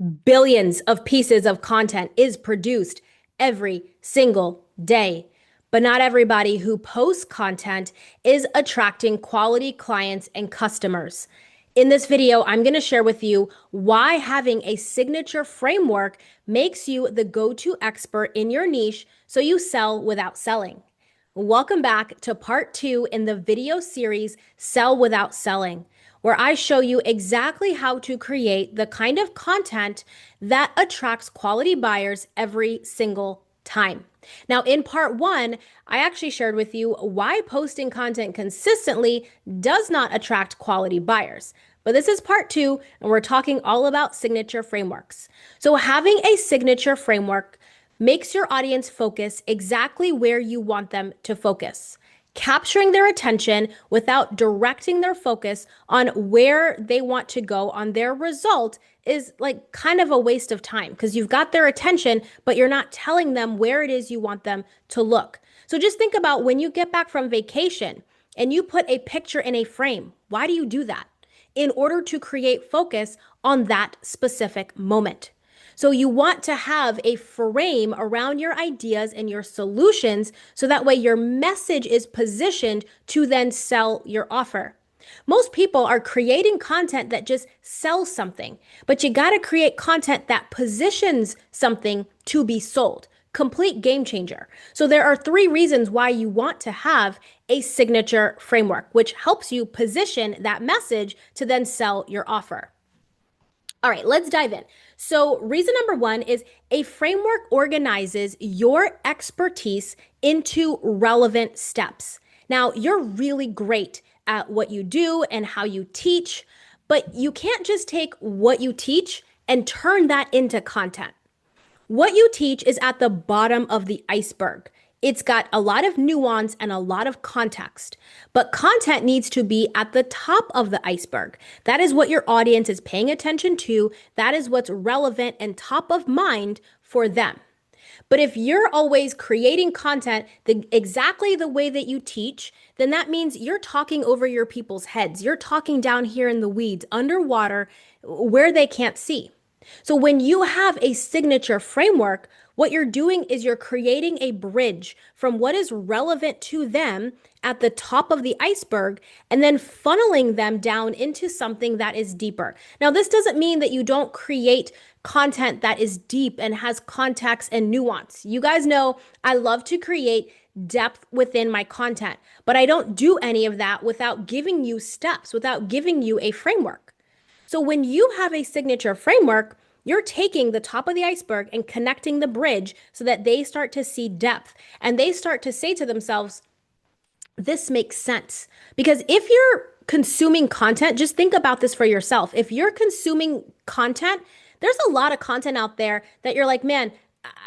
Billions of pieces of content is produced every single day. But not everybody who posts content is attracting quality clients and customers. In this video, I'm going to share with you why having a signature framework makes you the go-to expert in your niche so you sell without selling. Welcome back to part 2 in the video series, Sell Without Selling, where I show you exactly how to create the kind of content that attracts quality buyers every single time. Now, in part 1, I actually shared with you why posting content consistently does not attract quality buyers. But this is part 2, and we're talking all about signature frameworks. So having a signature framework makes your audience focus exactly where you want them to focus. Capturing their attention without directing their focus on where they want to go on their result is like kind of a waste of time because you've got their attention, but you're not telling them where it is you want them to look. So just think about when you get back from vacation and you put a picture in a frame. Why do you do that? In order to create focus on that specific moment. So you want to have a frame around your ideas and your solutions so that way your message is positioned to then sell your offer. Most people are creating content that just sells something, but you got to create content that positions something to be sold. Complete game changer. So there are 3 reasons why you want to have a signature framework, which helps you position that message to then sell your offer. All right, let's dive in. So reason number 1 is a framework organizes your expertise into relevant steps. Now, you're really great at what you do and how you teach, but you can't just take what you teach and turn that into content. What you teach is at the bottom of the iceberg. It's got a lot of nuance and a lot of context, but content needs to be at the top of the iceberg. That is what your audience is paying attention to. That is what's relevant and top of mind for them. But if you're always creating content exactly the way that you teach, then that means you're talking over your people's heads. You're talking down here in the weeds, underwater, where they can't see. So when you have a signature framework, what you're doing is you're creating a bridge from what is relevant to them at the top of the iceberg and then funneling them down into something that is deeper. Now, this doesn't mean that you don't create content that is deep and has context and nuance. You guys know I love to create depth within my content, but I don't do any of that without giving you steps, without giving you a framework. So when you have a signature framework, you're taking the top of the iceberg and connecting the bridge so that they start to see depth and they start to say to themselves, this makes sense. Because if you're consuming content, just think about this for yourself. If you're consuming content, there's a lot of content out there that you're like, man,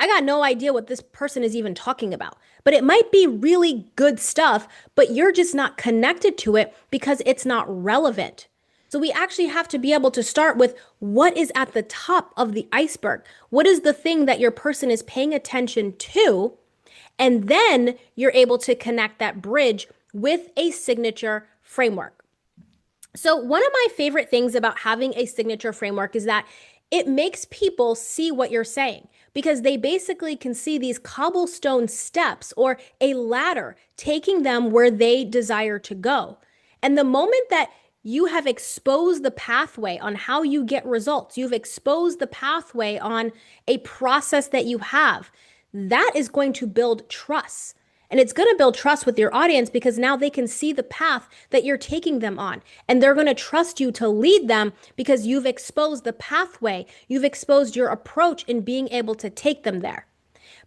I got no idea what this person is even talking about. But it might be really good stuff, but you're just not connected to it because it's not relevant. So we actually have to be able to start with what is at the top of the iceberg. What is the thing that your person is paying attention to? And then you're able to connect that bridge with a signature framework. So one of my favorite things about having a signature framework is that it makes people see what you're saying because they basically can see these cobblestone steps or a ladder taking them where they desire to go. And the moment that you have exposed the pathway on how you get results, you've exposed the pathway on a process that you have, that is going to build trust. And it's going to build trust with your audience because now they can see the path that you're taking them on. And they're going to trust you to lead them because you've exposed the pathway. You've exposed your approach in being able to take them there.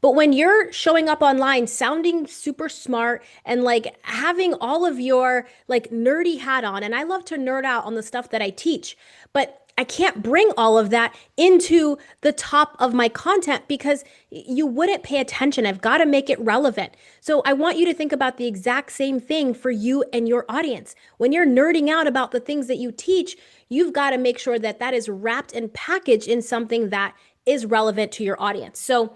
But when you're showing up online sounding super smart and like having all of your like nerdy hat on, and I love to nerd out on the stuff that I teach, but I can't bring all of that into the top of my content because you wouldn't pay attention. I've got to make it relevant. So I want you to think about the exact same thing for you and your audience. When you're nerding out about the things that you teach, you've got to make sure that that is wrapped and packaged in something that is relevant to your audience. So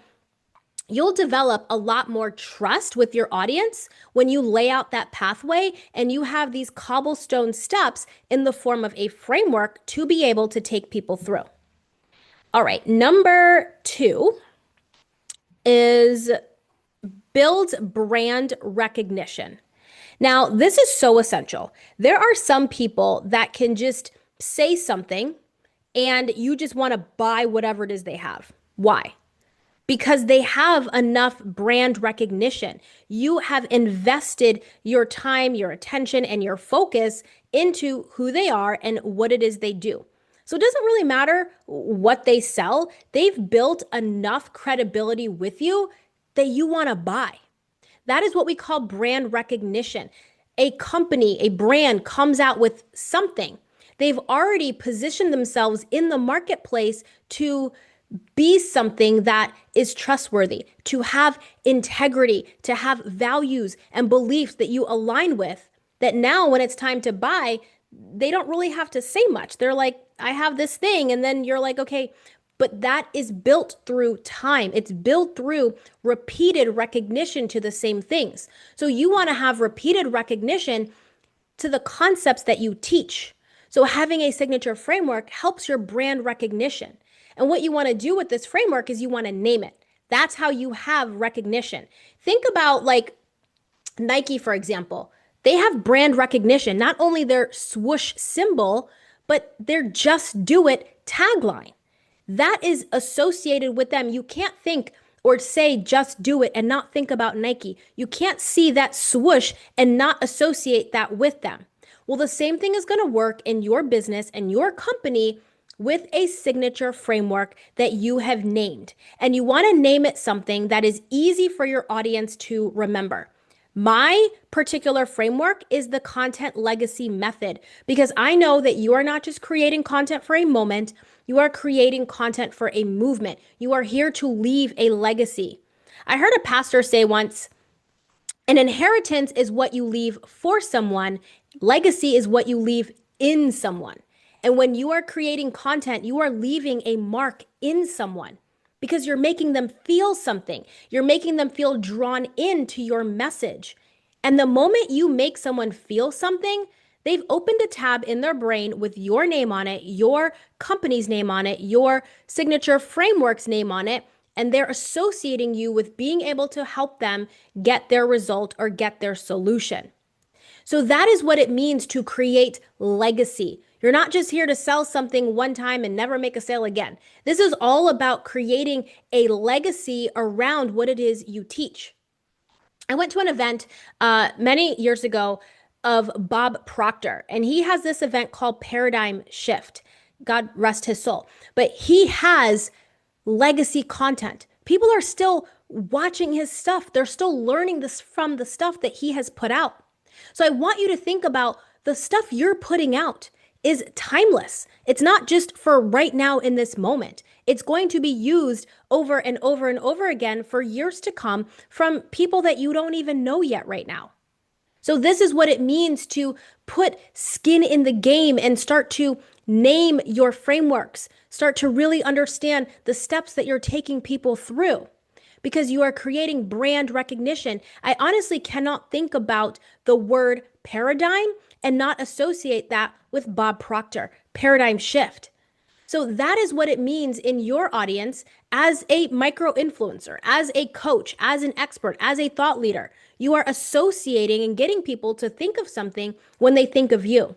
you'll develop a lot more trust with your audience when you lay out that pathway and you have these cobblestone steps in the form of a framework to be able to take people through. All right. Number two is build brand recognition. Now, this is so essential. There are some people that can just say something and you just want to buy whatever it is they have. Why? Because they have enough brand recognition. You have invested your time, your attention, and your focus into who they are and what it is they do. So it doesn't really matter what they sell. They've built enough credibility with you that you want to buy. That is what we call brand recognition. A company, a brand comes out with something. They've already positioned themselves in the marketplace to be something that is trustworthy, to have integrity, to have values and beliefs that you align with. That now, when it's time to buy, they don't really have to say much. They're like, I have this thing. And then you're like, okay, but that is built through time. It's built through repeated recognition to the same things. So you want to have repeated recognition to the concepts that you teach. So having a signature framework helps your brand recognition. And what you want to do with this framework is you want to name it. That's how you have recognition. Think about like Nike, for example. They have brand recognition, not only their swoosh symbol, but their just do it tagline. That is associated with them. You can't think or say just do it and not think about Nike. You can't see that swoosh and not associate that with them. Well, the same thing is going to work in your business and your company with a signature framework that you have named. And you want to name it something that is easy for your audience to remember. My particular framework is the content legacy method because I know that you are not just creating content for a moment, you are creating content for a movement. You are here to leave a legacy. I heard a pastor say once, an inheritance is what you leave for someone, legacy is what you leave in someone. And when you are creating content, you are leaving a mark in someone because you're making them feel something. You're making them feel drawn into your message. And the moment you make someone feel something, they've opened a tab in their brain with your name on it, your company's name on it, your signature framework's name on it, and they're associating you with being able to help them get their result or get their solution. So that is what it means to create legacy. You're not just here to sell something one time and never make a sale again. This is all about creating a legacy around what it is you teach. I went to an event many years ago of Bob Proctor, and he has this event called Paradigm Shift. God rest his soul. But he has legacy content. People are still watching his stuff. They're still learning this from the stuff that he has put out. So I want you to think about the stuff you're putting out is timeless. It's not just for right now in this moment. It's going to be used over and over and over again for years to come from people that you don't even know yet right now. So this is what it means to put skin in the game and start to name your frameworks. Start to really understand the steps that you're taking people through because you are creating brand recognition. I honestly cannot think about the word paradigm and not associate that with Bob Proctor, paradigm shift. So that is what it means in your audience as a micro influencer, as a coach, as an expert, as a thought leader. You are associating and getting people to think of something when they think of you.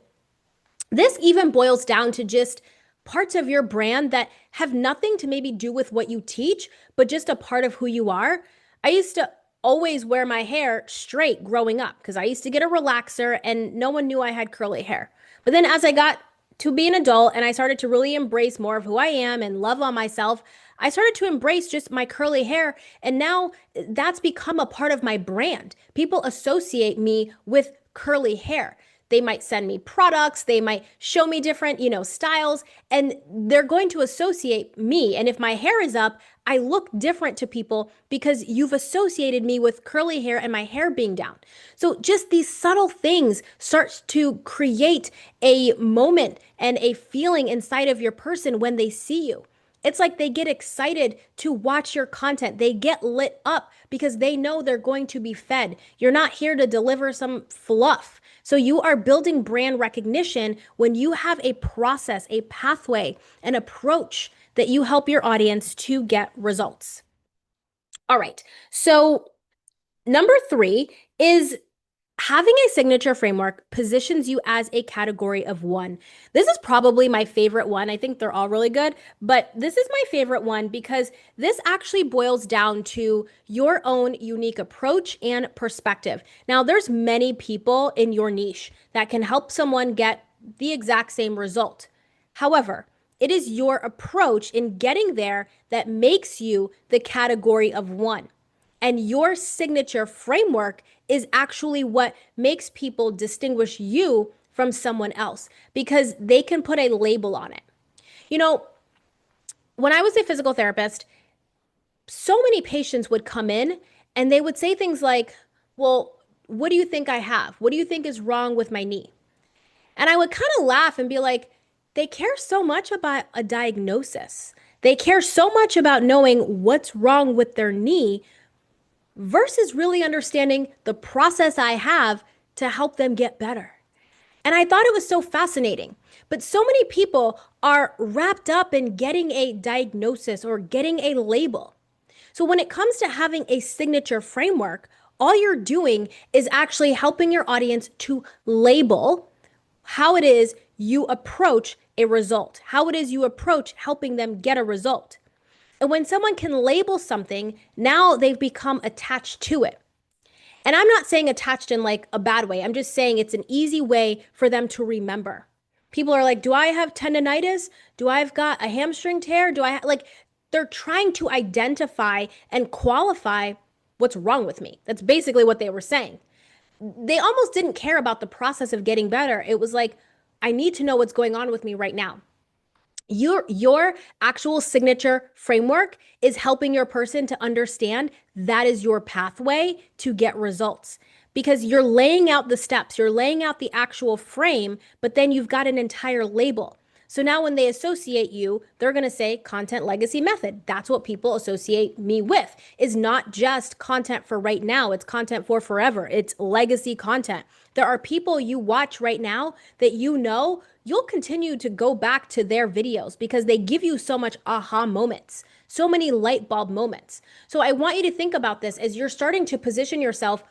This even boils down to just parts of your brand that have nothing to maybe do with what you teach, but just a part of who you are. I used to always wear my hair straight growing up because I used to get a relaxer and no one knew I had curly hair. But then as I got to be an adult and I started to really embrace more of who I am and love on myself, I started to embrace just my curly hair. And now that's become a part of my brand. People associate me with curly hair. They might send me products, they might show me different, styles, and they're going to associate me. And if my hair is up, I look different to people because you've associated me with curly hair and my hair being down. So just these subtle things start to create a moment and a feeling inside of your person when they see you. It's like they get excited to watch your content. They get lit up because they know they're going to be fed. You're not here to deliver some fluff. So you are building brand recognition when you have a process, a pathway, an approach that you help your audience to get results. All right. So, number three is having a signature framework positions you as a category of one. This is probably my favorite one. I think they're all really good, but this is my favorite one because this actually boils down to your own unique approach and perspective. Now, there's many people in your niche that can help someone get the exact same result. However, it is your approach in getting there that makes you the category of one. And your signature framework is actually what makes people distinguish you from someone else because they can put a label on it. You know, when I was a physical therapist, so many patients would come in and they would say things like, well, what do you think I have? What do you think is wrong with my knee? And I would kind of laugh and be like, they care so much about a diagnosis. They care so much about knowing what's wrong with their knee versus really understanding the process I have to help them get better. And I thought it was so fascinating. But so many people are wrapped up in getting a diagnosis or getting a label. So when it comes to having a signature framework, all you're doing is actually helping your audience to label how it is you approach a result, how it is you approach helping them get a result. And when someone can label something, now they've become attached to it. And I'm not saying attached in like a bad way. I'm just saying it's an easy way for them to remember. People are like, do I have tendonitis? Do I've got a hamstring tear? Do I like, they're trying to identify and qualify what's wrong with me. That's basically what they were saying. They almost didn't care about the process of getting better. It was like, I need to know what's going on with me right now. Your actual signature framework is helping your person to understand that is your pathway to get results because you're laying out the steps, you're laying out the actual frame, but then you've got an entire label. So now when they associate you, they're going to say content legacy method. That's what people associate me with. Is not just content for right now, it's content for forever. It's legacy content. There are people you watch right now that you know you'll continue to go back to their videos because they give you so much aha moments, so many light bulb moments. So I want you to think about this as you're starting to position yourself.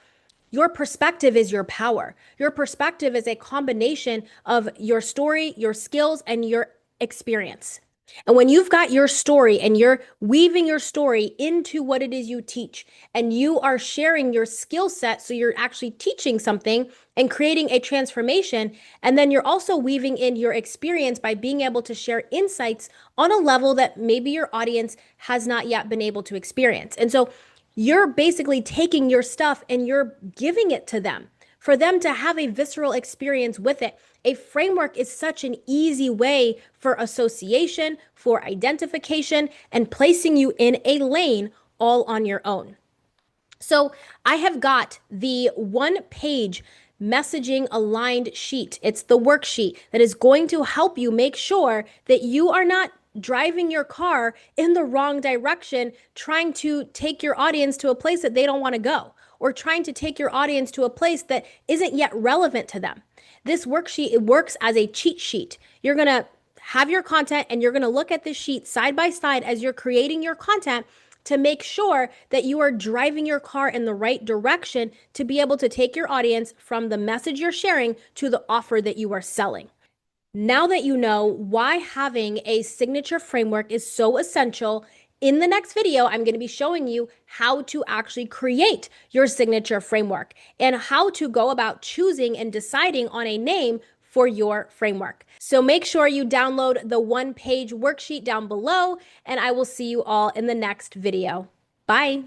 Your perspective is your power. Your perspective is a combination of your story, your skills, and your experience. And when you've got your story and you're weaving your story into what it is you teach, and you are sharing your skill set, so you're actually teaching something and creating a transformation, and then you're also weaving in your experience by being able to share insights on a level that maybe your audience has not yet been able to experience. And so you're basically taking your stuff and you're giving it to them for them to have a visceral experience with it. A framework is such an easy way for association, for identification, and placing you in a lane all on your own. So I have got the 1 page messaging aligned sheet. It's the worksheet that is going to help you make sure that you are not driving your car in the wrong direction, trying to take your audience to a place that they don't want to go, or trying to take your audience to a place that isn't yet relevant to them. This worksheet, it works as a cheat sheet. You're going to have your content and you're going to look at this sheet side by side as you're creating your content to make sure that you are driving your car in the right direction to be able to take your audience from the message you're sharing to the offer that you are selling. Now that you know why having a signature framework is so essential, in the next video, I'm going to be showing you how to actually create your signature framework and how to go about choosing and deciding on a name for your framework. So make sure you download the 1 page worksheet down below, and I will see you all in the next video. Bye.